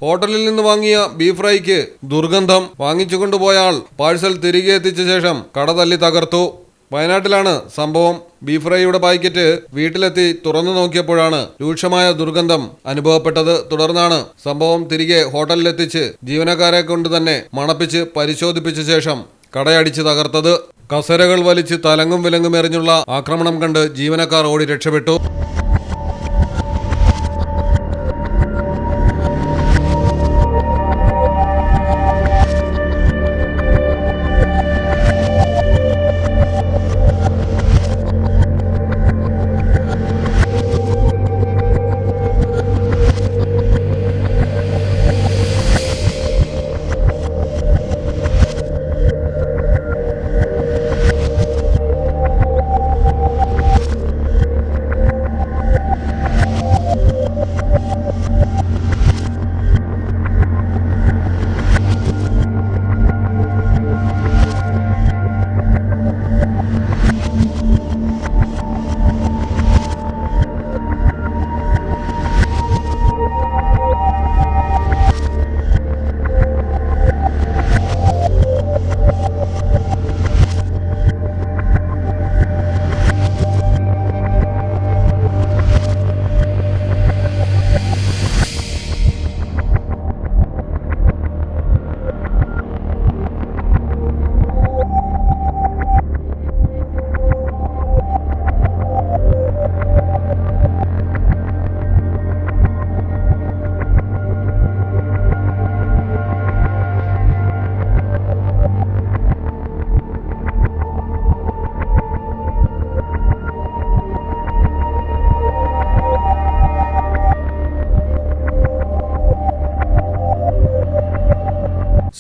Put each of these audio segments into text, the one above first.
ഹോട്ടലിൽ നിന്ന് വാങ്ങിയ ബീഫ് ഫ്രൈക്ക് ദുർഗന്ധം. വാങ്ങിച്ചുകൊണ്ടുപോയ ആൾ പാഴ്സൽ തിരികെ എത്തിച്ച ശേഷം കട തല്ലി തകർത്തു. വയനാട്ടിലാണ് സംഭവം. ബീഫ് ഫ്രൈയുടെ പാക്കറ്റ് വീട്ടിലെത്തി തുറന്നു നോക്കിയപ്പോഴാണ് രൂക്ഷമായ ദുർഗന്ധം അനുഭവപ്പെട്ടത്. തുടർന്നാണ് സംഭവം തിരികെ ഹോട്ടലിലെത്തിച്ച് ജീവനക്കാരെ കൊണ്ട് തന്നെ മണപ്പിച്ച് പരിശോധിപ്പിച്ച ശേഷം കടയടിച്ച് തകർത്തത്. കസേരകൾ വലിച്ച് തലങ്ങും വിലങ്ങും എറിഞ്ഞുള്ള ആക്രമണം കണ്ട് ജീവനക്കാർ ഓടി രക്ഷപ്പെട്ടു.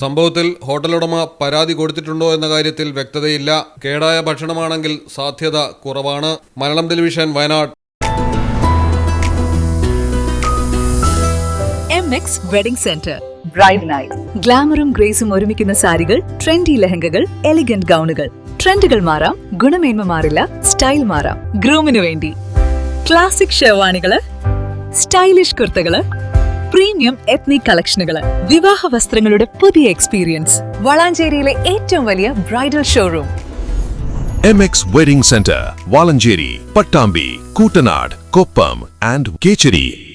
സംഭവത്തിൽ ഹോട്ടലുടമ പരാതി കൊടുത്തിട്ടുണ്ടോ എന്ന കാര്യത്തിൽ വ്യക്തതയില്ല. കേടായ ഭക്ഷണമാണെങ്കിൽ സാധ്യത കുറവാണ്. Malayalam television, Wayanad. MX wedding centre. Bride night. ഗ്ലാമറും ഗ്രേസും ഒരുമിക്കുന്ന സാരികൾ, ട്രെൻഡി ലെഹങ്കകൾ, എലിഗന്റ് ഗൗണുകൾ. ട്രെൻഡുകൾ മാറാം, ഗുണമേന്മ മാറില്ല, സ്റ്റൈൽ മാറാം. ഗ്രൂമിനു വേണ്ടി ക്ലാസിക് ഷെർവാണികള്, സ്റ്റൈലിഷ് കുർത്തകള്, പ്രീമിയം എത്നിക് കളക്ഷനുകള്, വിവാഹ വസ്ത്രങ്ങളുടെ പുതിയ എക്സ്പീരിയൻസ്. വളാഞ്ചേരിയിലെ ഏറ്റവും വലിയ bridal showroom. MX wedding centre, Valanchery, Pattambi, Kuttanad, Koppam and Kecheri.